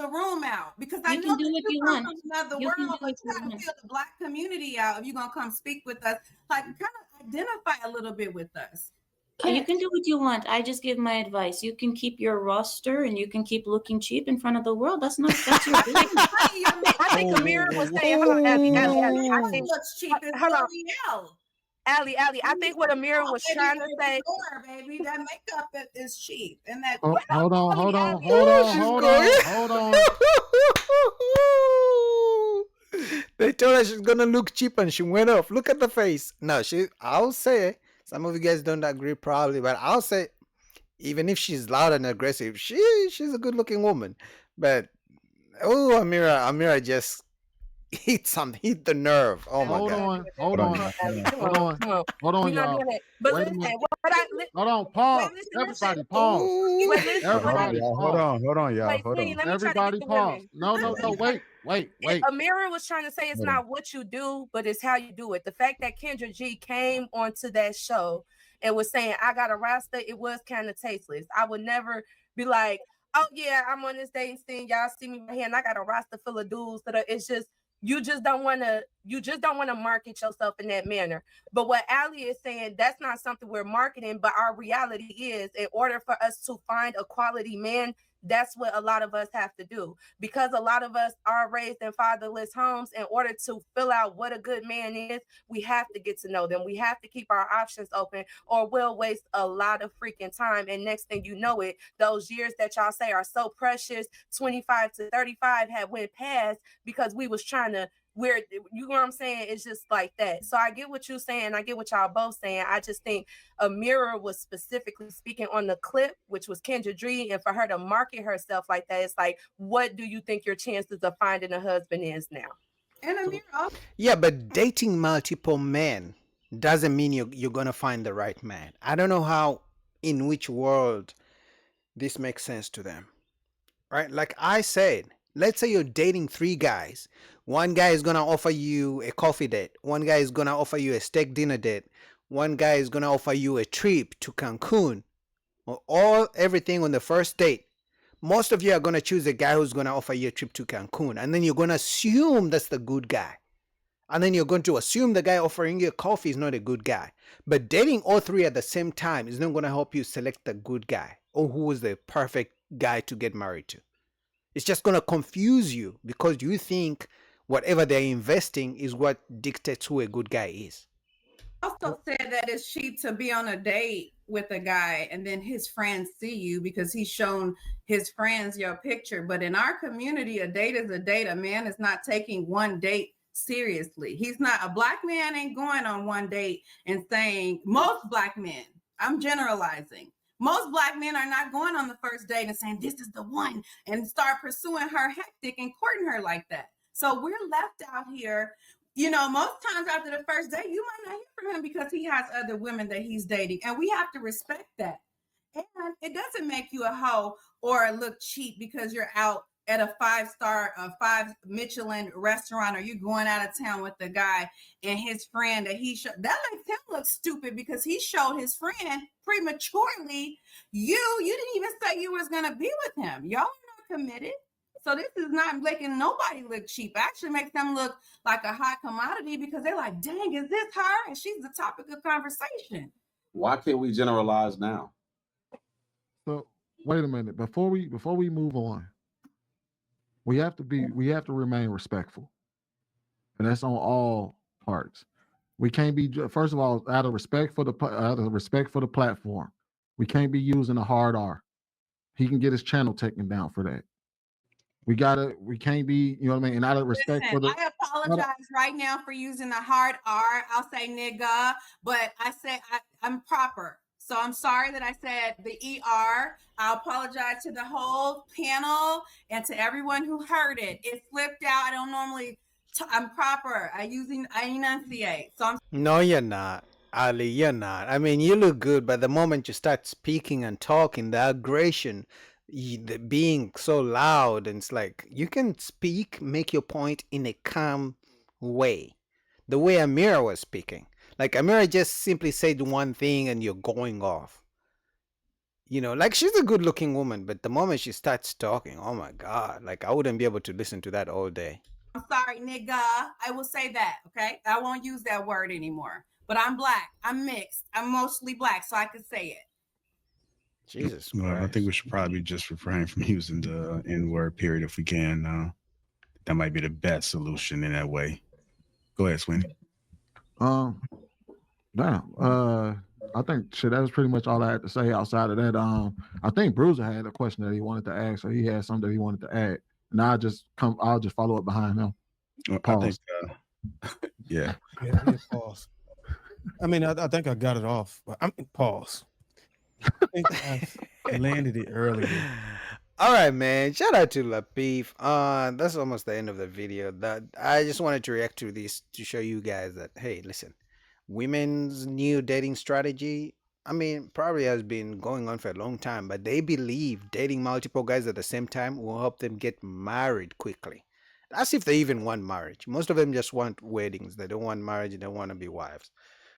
the room out because I You know can do that what you you come want. from another You can world, do but what you you got to want. feel the Black community out if you're gonna come speak with us. Like, kind of identify a little bit with us. You can do what you want. I just give my advice. You can keep your roster and you can keep looking cheap in front of the world. That's your business. I think Amira was saying, hold on, Allie. I think, looks cheap. It's hold on, L'Oreal. Allie. I think what Amira was trying to say. Baby, that makeup is cheap, and that. Oh, hold on, hold on, Allie, hold on, She's hold going. on, hold on. They told her she's gonna look cheap and she went off. Look at the face. No, I'll say, some of you guys don't agree probably, but I'll say, even if she's loud and aggressive, she's a good looking woman. But Amira just hit the nerve. Oh my Hold god. on, hold on, hold on, hold on, We're not y'all. doing that. But Wait a listen, minute. what Hold on, pause. Everybody pause. Wait, listen, Hold what I, on, y'all. Hold on, y'all. wait, Hold sweetie, on. let me try to get Everybody the pause. women. No, wait. Amira was trying to say it's not what you do, but it's how you do it. The fact that Kendra G came onto that show and was saying, I got a roster, it was kind of tasteless. I would never be like, oh yeah, I'm on this dating scene. Y'all see me right here, and I got a roster full of dudes that are, it's just, you just don't want to market yourself in that manner. But what Ali is saying, that's not something we're marketing, but our reality is, in order for us to find a quality man, that's what a lot of us have to do, because a lot of us are raised in fatherless homes. In order to fill out what a good man is, we have to get to know them. We have to keep our options open, or we'll waste a lot of freaking time. And next thing you know it, those years that y'all say are so precious, 25 to 35, have went past because we was trying to, you know what I'm saying? It's just like that. So I get what you're saying. I get what y'all both saying. I just think Amira was specifically speaking on the clip, which was Kendra Dree, and for her to market herself like that, it's like, what do you think your chances of finding a husband is now? And Amira, Yeah, but dating multiple men doesn't mean you're gonna find the right man. I don't know how, in which world this makes sense to them, right? Like I said, let's say you're dating three guys. One guy is gonna offer you a coffee date. One guy is gonna offer you a steak dinner date. One guy is gonna offer you a trip to Cancun, or all everything on the first date. Most of you are gonna choose a guy who's gonna offer you a trip to Cancun, and then you're gonna assume that's the good guy. And then you're going to assume the guy offering you coffee is not a good guy. But dating all three at the same time is not going to help you select the good guy or who is the perfect guy to get married to. It's just going to confuse you because you think whatever they're investing is what dictates who a good guy is. also said that it's cheap to be on a date with a guy and then his friends see you because he's shown his friends your picture. But in our community, a date is a date. A man is not taking one date seriously. He's not, a Black man ain't going on one date and saying, most Black men, I'm generalizing, most Black men are not going on the first date and saying, this is the one, and start pursuing her hectic and courting her like that. So we're left out here. You know, most times after the first date, you might not hear from him because he has other women that he's dating. And we have to respect that. And it doesn't make you a hoe or look cheap because you're out at a 5 Michelin restaurant, or you going out of town with the guy and his friend that he showed. That makes him look stupid because he showed his friend prematurely. You didn't even say you was going to be with him. Y'all are not committed. So this is not making nobody look cheap. It actually makes them look like a hot commodity because they're like, dang, is this her? And she's the topic of conversation. Why can't we generalize now? So wait a minute. Before we move on, we have to remain respectful. And that's on all parts. We can't be, first of all, out of respect for the platform, we can't be using a hard R. He can get his channel taken down for that. We can't be, you know what I mean? And out of respect for the. I apologize right now for using the hard R. I'll say nigga, but I'm proper. So I'm sorry that I said the ER. I apologize to the whole panel and to everyone who heard it. It slipped out. I don't normally, I'm proper. I enunciate. So No, you're not. Ali, you're not. I mean, you look good, but the moment you start speaking and talking, the aggression, the being so loud, and it's like you can speak, make your point in a calm way. The way Amira was speaking. Like Amira just simply said one thing and you're going off. you know, like she's a good looking woman, but the moment she starts talking, oh my God, like I wouldn't be able to listen to that all day. I'm sorry, nigga. I will say that, okay? I won't use that word anymore. But I'm black. I'm mixed. I'm mostly black, so I can say it. Jesus Well, I think Christ. we should probably just refrain from using the N-word period if we can. That might be the best solution in that way. Go ahead, Sweeney. I think shit, that was pretty much all I had to say outside of that. I think Bruiser had a question that he wanted to ask, so he had something that he wanted to add. And I'll just follow up behind him. Well, Pause. I think, yeah. Yeah, pause. I mean, I think I got it off, but I'm pause. I think I landed it earlier. All right, man. Shout out to Lapeef. That's almost the end of the video. That I just wanted to react to this to show you guys that, hey, listen, women's new dating strategy, I mean, probably has been going on for a long time, but they believe dating multiple guys at the same time will help them get married quickly. As if they even want marriage. Most of them just want weddings. They don't want marriage. They don't want to be wives.